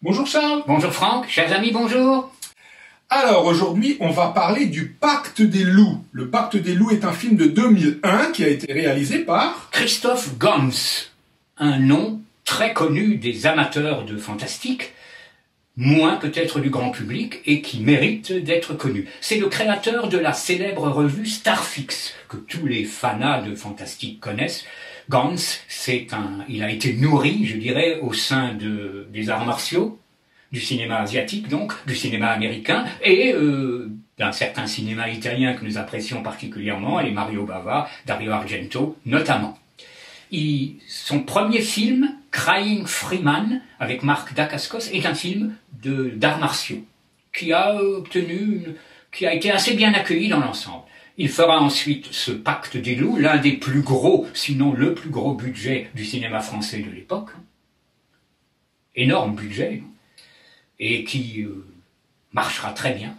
Bonjour Charles. Bonjour Franck, chers amis, bonjour. Alors aujourd'hui, on va parler du Pacte des loups. Le Pacte des loups est un film de 2001 qui a été réalisé par Christophe Gans, un nom très connu des amateurs de fantastique, moins peut-être du grand public, et qui mérite d'être connu. C'est le créateur de la célèbre revue Starfix, que tous les fanas de fantastique connaissent. Gans, il a été nourri, je dirais, au sein des arts martiaux, du cinéma asiatique donc, du cinéma américain, et d'un certain cinéma italien que nous apprécions particulièrement, les Mario Bava, Dario Argento notamment. Son premier film, Crying Freeman, avec Mark Dacascos, est un film d'arts martiaux, qui a été assez bien accueilli dans l'ensemble. Il fera ensuite ce Pacte des loups, l'un des plus gros, sinon le plus gros budget du cinéma français de l'époque. Énorme budget, et qui marchera très bien.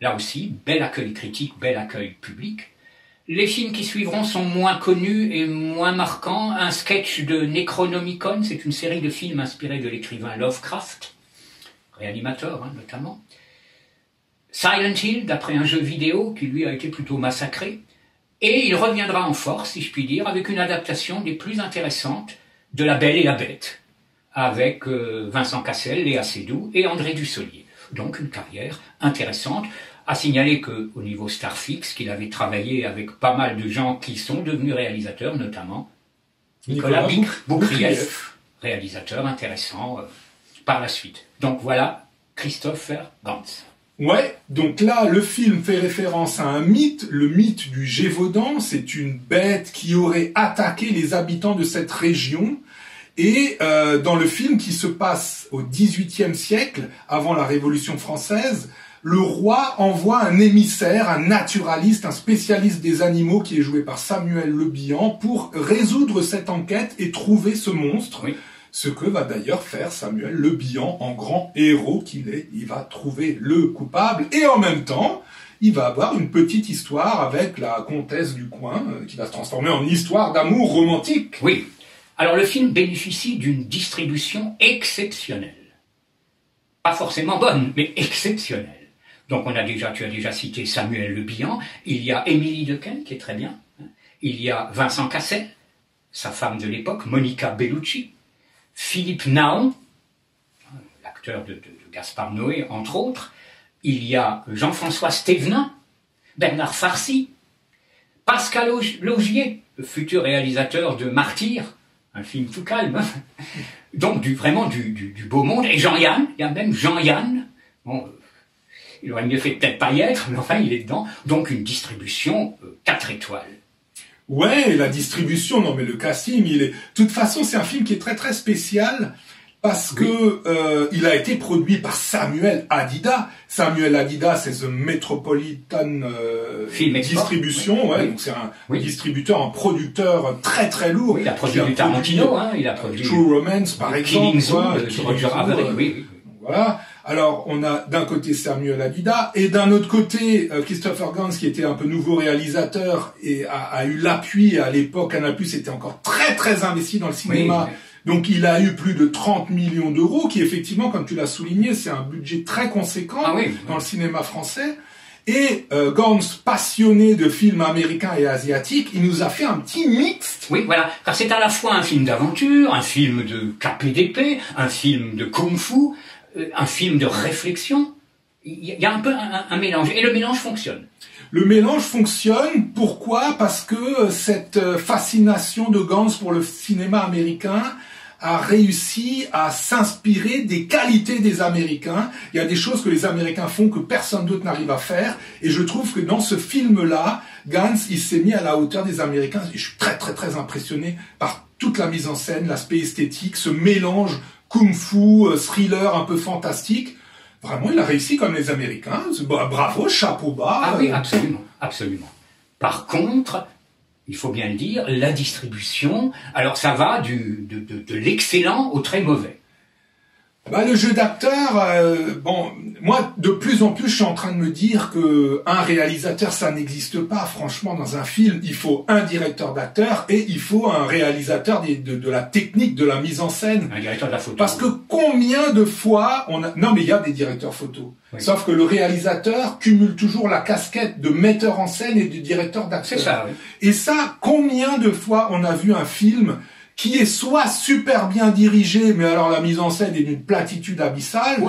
Là aussi, bel accueil critique, bel accueil public. Les films qui suivront sont moins connus et moins marquants. Un sketch de Necronomicon, c'est une série de films inspirés de l'écrivain Lovecraft, réanimateur notamment. Silent Hill, d'après un jeu vidéo qui lui a été plutôt massacré. Et il reviendra en force, si je puis dire, avec une adaptation des plus intéressantes de La Belle et la Bête, avec Vincent Cassel, Léa Seydoux et André Dussolier. Donc une carrière intéressante. À signaler qu'au niveau Starfix, qu'il avait travaillé avec pas mal de gens qui sont devenus réalisateurs, notamment Nicolas Boukrieff, réalisateur intéressant par la suite. Donc voilà, Christopher Gans. Ouais, donc là, le film fait référence à un mythe, le mythe du Gévaudan. C'est une bête qui aurait attaqué les habitants de cette région. Et dans le film qui se passe au XVIIIe siècle, avant la Révolution française, le roi envoie un émissaire, un naturaliste, un spécialiste des animaux qui est joué par Samuel Le Bihan pour résoudre cette enquête et trouver ce monstre. Oui. Ce que va d'ailleurs faire Samuel Le Bihan en grand héros qu'il est. Il va trouver le coupable et en même temps, il va avoir une petite histoire avec la comtesse du coin qui va se transformer en histoire d'amour romantique. Oui. Alors le film bénéficie d'une distribution exceptionnelle. Pas forcément bonne, mais exceptionnelle. Donc tu as déjà cité Samuel Le Bihan, il y a Émilie Dequesne qui est très bien, il y a Vincent Cassel, sa femme de l'époque, Monica Bellucci, Philippe Naon, l'acteur de Gaspard Noé entre autres, il y a Jean-François Stévenin, Bernard Farcy, Pascal Laugier, le futur réalisateur de Martyr, un film tout calme, donc vraiment du beau monde, et Jean-Yann, il y a même Jean-Yann, bon, il aurait mieux fait peut-être pas y être, mais enfin il est dedans, donc une distribution 4 étoiles. Ouais, la distribution, non mais le casting, il est... De toute façon, c'est un film qui est très très spécial, parce que il a été produit par Samuel Hadida. Samuel Hadida, c'est The Metropolitan Distribution, ouais, donc c'est un distributeur, un producteur très très lourd. Oui, il a produit du Tarantino, il a produit True Romance par exemple, Killing Zoo, Roger Avary, oui. Voilà. Alors, on a d'un côté Samuel Hadida, et d'un autre côté, Christopher Gans, qui était un peu nouveau réalisateur, et a eu l'appui, à l'époque, Canal+ était encore très très investi dans le cinéma. Oui. Donc il a eu plus de 30 millions d'euros, qui effectivement, comme tu l'as souligné, c'est un budget très conséquent dans le cinéma français. Et Gans, passionné de films américains et asiatiques, il nous a fait un petit mix. Oui, voilà, car c'est à la fois un film d'aventure, un film de KPDP, un film de kung-fu, un film de réflexion. Il y a un peu un mélange, et le mélange fonctionne. Le mélange fonctionne, pourquoi? Parce que cette fascination de Gans pour le cinéma américain a réussi à s'inspirer des qualités des Américains. Il y a des choses que les Américains font que personne d'autre n'arrive à faire, et je trouve que dans ce film-là, Gans, il s'est mis à la hauteur des Américains, et je suis très très très impressionné par toute la mise en scène, l'aspect esthétique, ce mélange kung-fu, thriller un peu fantastique. Vraiment, il a réussi comme les Américains. Bravo, chapeau bas. Ah oui, absolument, absolument. Par contre, il faut bien le dire, la distribution, alors ça va de l'excellent au très mauvais. Bah, le jeu d'acteur, bon, moi, de plus en plus, je suis en train de me dire que un réalisateur, ça n'existe pas. Franchement, dans un film, il faut un directeur d'acteur et il faut un réalisateur de la technique, de la mise en scène. Un directeur de la photo. Parce que combien de fois on a... Non, mais il y a des directeurs photo. Oui. Sauf que le réalisateur cumule toujours la casquette de metteur en scène et de directeur d'acteur. C'est ça, oui. Et ça, combien de fois on a vu un film qui est soit super bien dirigé, mais alors la mise en scène est d'une platitude abyssale,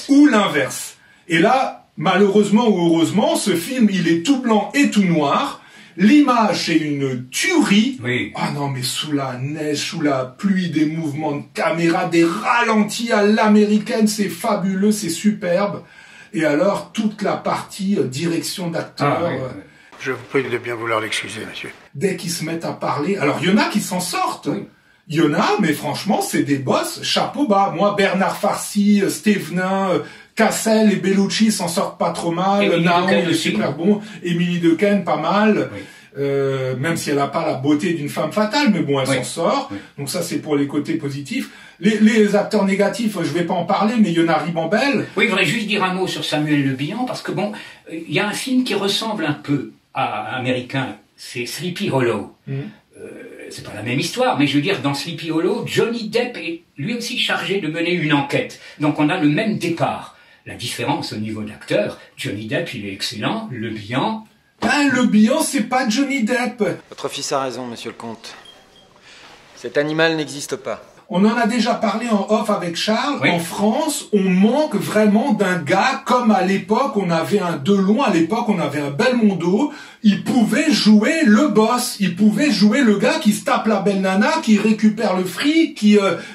ou l'inverse. Et là, malheureusement ou heureusement, ce film, il est tout blanc et tout noir. L'image, c'est une tuerie. Oui. Ah non, mais sous la neige, sous la pluie, des mouvements de caméra, des ralentis à l'américaine, c'est fabuleux, c'est superbe. Et alors, toute la partie direction d'acteur... Ah, oui. Je vous prie de bien vouloir l'excuser, monsieur. Dès qu'ils se mettent à parler... Alors, il y en a qui s'en sortent. Oui. Il y en a, mais franchement, c'est des boss, chapeau bas. Moi, Bernard Farcy, Stevenin, Cassel et Bellucci s'en sortent pas trop mal. Naon, il est super bon. Émilie Dequesne, pas mal. Oui. Même si elle n'a pas la beauté d'une femme fatale, mais bon, elle s'en sort. Oui. Donc ça, c'est pour les côtés positifs. Les acteurs négatifs, je vais pas en parler, mais il y en a Ribambelle. Oui, je voudrais juste dire un mot sur Samuel Le Bihan, parce que bon, il y a un film qui ressemble un peu à américain, c'est Sleepy Hollow. C'est pas la même histoire, mais je veux dire, dans Sleepy Hollow, Johnny Depp est lui aussi chargé de mener une enquête. Donc on a le même départ. La différence au niveau de l'acteur, Johnny Depp, il est excellent, Le Bihan... Ben, Le Bihan, c'est pas Johnny Depp. Votre fils a raison, monsieur le comte. Cet animal n'existe pas. On en a déjà parlé en off avec Charles. Oui. En France, on manque vraiment d'un gars comme à l'époque, on avait un Delon, à l'époque, on avait un Belmondo. Il pouvait jouer le boss. Il pouvait jouer le gars qui se tape la belle nana, qui récupère le fric,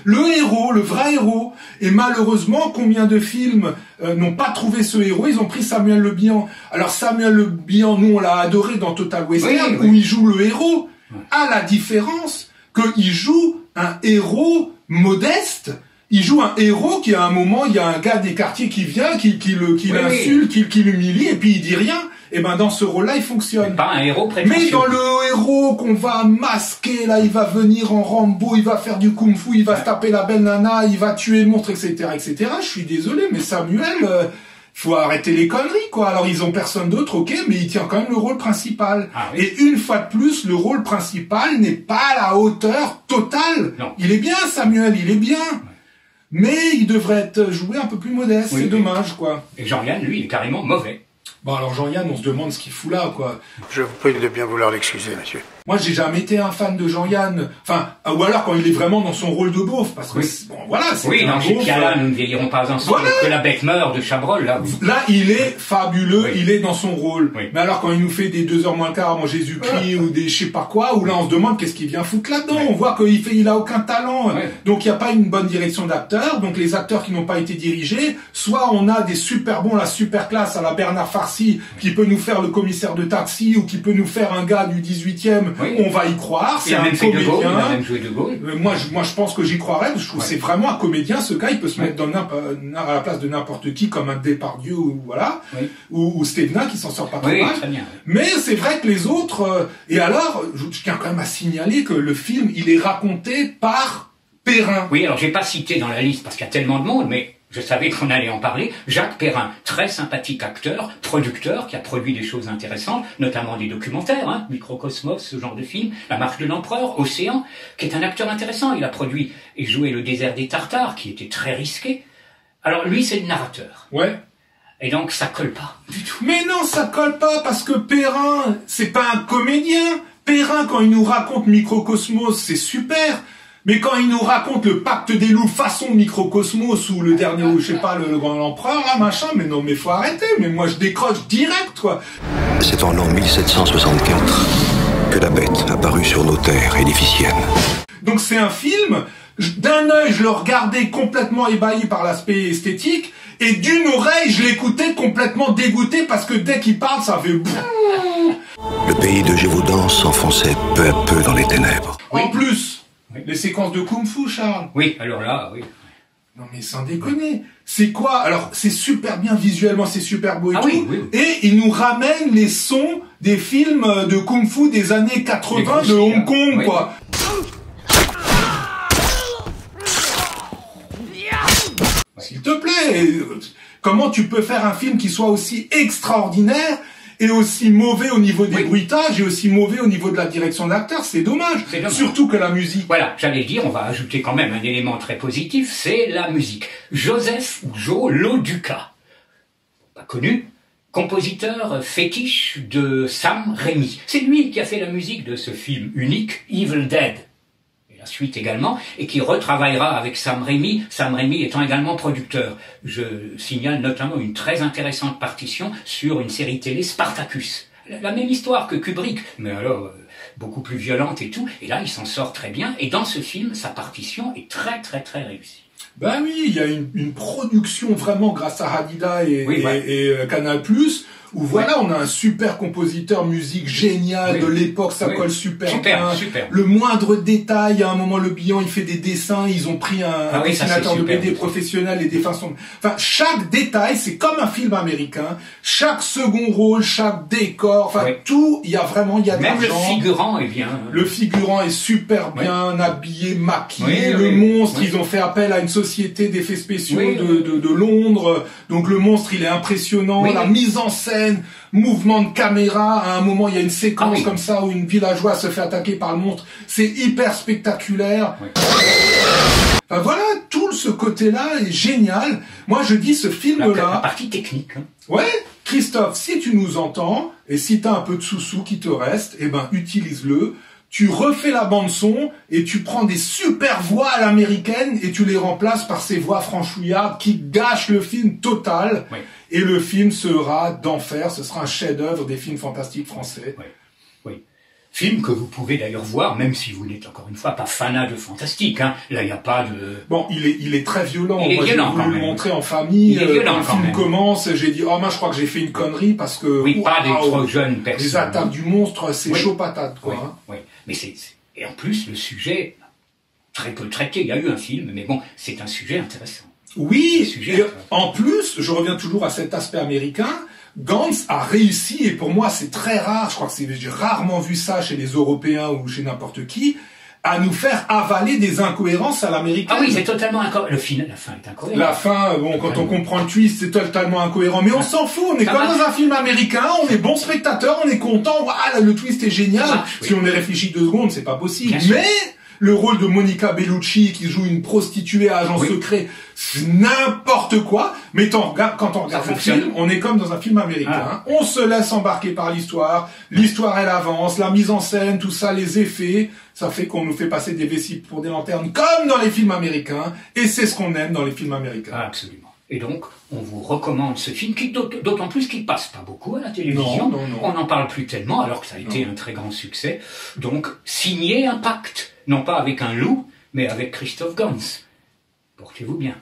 le héros, le vrai héros. Et malheureusement, combien de films n'ont pas trouvé ce héros? Ils ont pris Samuel Le Bihan. Alors Samuel Le Bihan, nous, on l'a adoré dans Total Western, où il joue le héros. À la différence qu'il joue un héros modeste. Il joue un héros qui, à un moment, il y a un gars des quartiers qui vient, qui l'insulte, qui l'humilie, et puis il dit rien. Et ben, dans ce rôle-là, il fonctionne. Mais pas un héros prétentieux. Mais dans le héros qu'on va masquer, là, il va venir en Rambo, il va faire du kung-fu, il va se taper la belle nana, il va tuer le monstre, etc., etc. Je suis désolé, mais Samuel, faut arrêter les conneries, quoi. Alors, ils ont personne d'autre, ok, mais il tient quand même le rôle principal. Ah, oui. Et une fois de plus, le rôle principal n'est pas à la hauteur totale. Non. Il est bien, Samuel, il est bien. Mais il devrait être joué un peu plus modeste, Oui, c'est dommage, quoi. Et Jean-Yann, lui, il est carrément mauvais. Bon, alors Jean-Yann, on se demande ce qu'il fout là, quoi. Je vous prie de bien vouloir l'excuser, monsieur. Moi, j'ai jamais été un fan de Jean-Yann. Enfin, ou alors quand il est vraiment dans son rôle de beauf, parce que, bon, voilà, c'est Oui, un dans chez beauf. Piala, nous ne vieillirons pas ensemble, Voilà. que la bête meurt de Chabrol, là. Là, il est fabuleux, Oui. il est dans son rôle. Oui. Mais alors, quand il nous fait des 2h moins le quart avant Jésus-Christ, ou des je sais pas quoi, où là, on se demande qu'est-ce qu'il vient foutre là-dedans. Oui. On voit il a aucun talent. Oui. Donc, il n'y a pas une bonne direction d'acteur. Donc, les acteurs qui n'ont pas été dirigés, soit on a des super bons, la super classe à la Bernard Farcy, qui peut nous faire le commissaire de taxi, ou qui peut nous faire un gars du 18e, Oui. on va y croire. Il C'est a un même fait De Gaulle, il comédien. a même joué De Gaulle. Moi, je pense que j'y croirais. Je trouve que c'est vraiment un comédien. Ce gars, il peut se mettre dans à la place de n'importe qui, comme un Depardieu ou voilà, Oui. ou Stevenin qui s'en sort pas trop Oui, mal. très bien. Mais c'est vrai que les autres. Et alors, je tiens quand même à signaler que le film, il est raconté par Perrin. Oui, alors j'ai pas cité dans la liste parce qu'il y a tellement de monde, mais je savais qu'on allait en parler. Jacques Perrin, très sympathique acteur, producteur, qui a produit des choses intéressantes, notamment des documentaires, hein, Microcosmos, ce genre de film, La Marche de l'Empereur, Océan, qui est un acteur intéressant. Il a produit et joué Le Désert des Tartares, qui était très risqué. Alors lui, c'est le narrateur. Ouais. Et donc ça colle pas du tout. Mais non, ça colle pas parce que Perrin, c'est pas un comédien. Perrin, quand il nous raconte Microcosmos, c'est super. Mais quand il nous raconte le pacte des loups façon Microcosmos ou le dernier, ou je sais pas, le grand empereur, là, machin, mais non, mais faut arrêter. Mais moi, je décroche direct, quoi. C'est en l'an 1764 que la bête apparut sur nos terres édificiennes. Donc c'est un film, d'un œil, je le regardais complètement ébahi par l'aspect esthétique, et d'une oreille, je l'écoutais complètement dégoûté parce que dès qu'il parle, ça fait... Le pays de Gévaudan s'enfonçait peu à peu dans les ténèbres. En plus, les séquences de kung-fu, Charles. Oui, alors là, oui. Non mais sans déconner, c'est quoi? Alors c'est super bien visuellement, c'est super beau et tout, oui, oui. Et il nous ramène les sons des films de kung-fu des années 80 de Hong Kong, oui. quoi. S'il te plaît, comment tu peux faire un film qui soit aussi extraordinaire et aussi mauvais au niveau des bruitages et aussi mauvais au niveau de la direction d'acteur? C'est dommage. Surtout que la musique... Voilà, j'allais dire, on va ajouter quand même un élément très positif, c'est la musique. Joseph ou Joe Loduca, pas connu, compositeur fétiche de Sam Raimi. C'est lui qui a fait la musique de ce film unique, Evil Dead. La suite également, et qui retravaillera avec Sam Raimi étant également producteur. Je signale notamment une très intéressante partition sur une série télé, Spartacus. La même histoire que Kubrick, mais alors beaucoup plus violente et tout, et là il s'en sort très bien, et dans ce film, sa partition est très très très réussie. Ben oui, il y a une production vraiment grâce à Hadida et Canal+, où voilà, on a un super compositeur musique génial de l'époque, ça colle super bien. Super. Le moindre détail, à un moment le bilan, il fait des dessins, ils ont pris un dessinateur de BD professionnel, les dessins sont... Enfin, chaque détail, c'est comme un film américain, chaque second rôle, chaque décor, enfin tout, il y a vraiment, il y a de l'argent. Même l'argent. le figurant est bien. Le figurant est super bien habillé, maquillé, le monstre, ils ont fait appel à une société d'effets spéciaux de Londres, donc le monstre il est impressionnant, la mise en scène, mouvement de caméra, à un moment il y a une séquence comme ça où une villageoise se fait attaquer par le monstre, c'est hyper spectaculaire. Enfin, voilà, tout ce côté-là est génial. Moi je dis ce film-là... La partie technique. Hein. Ouais, Christophe, si tu nous entends, et si t'as un peu de sous-sous qui te reste, eh ben utilise-le. Tu refais la bande-son et tu prends des super voix à l'américaine et tu les remplaces par ces voix franchouillardes qui gâchent le film total. Et le film sera d'enfer, ce sera un chef-d'œuvre des films fantastiques français. Oui. Film que vous pouvez d'ailleurs voir, même si vous n'êtes encore une fois pas fanat de fantastique. Hein. Là, il n'y a pas de... Bon, il est très violent. Il est violent quand même. Je voulais le montrer en famille. Il est violent quand le film commence, j'ai dit, oh, moi, je crois que j'ai fait une connerie parce que... Oui, pas des trop jeunes personnes. Les attaques du monstre, c'est chaud patate, quoi. Oui. Mais et en plus, le sujet, très peu traité. Il y a eu un film, mais bon, c'est un sujet intéressant. Oui, et en plus, je reviens toujours à cet aspect américain, Gantz a réussi, et pour moi c'est très rare, je crois que j'ai rarement vu ça chez les Européens ou chez n'importe qui, à nous faire avaler des incohérences à l'américaine. Ah oui, c'est totalement incohérent. La fin est incohérente. La fin, bon, quand on comprend le twist, c'est totalement incohérent. Mais on s'en fout, on est comme dans un film américain, on est bon spectateur, on est content, voilà, le twist est génial. Si on y réfléchit 2 secondes, c'est pas possible. Mais le rôle de Monica Bellucci, qui joue une prostituée à agent secret, c'est n'importe quoi. Mais quand on regarde le film, on est comme dans un film américain. On se laisse embarquer par l'histoire. L'histoire, elle avance. La mise en scène, tout ça, les effets, ça fait qu'on nous fait passer des vessies pour des lanternes, comme dans les films américains. Et c'est ce qu'on aime dans les films américains. Absolument. Et donc, on vous recommande ce film, qui d'autant plus qu'il passe pas beaucoup à la télévision. Non. On n'en parle plus tellement, alors que ça a été un très grand succès. Donc, signé Impact. Non pas avec un loup, mais avec Christophe Gans. Portez-vous bien.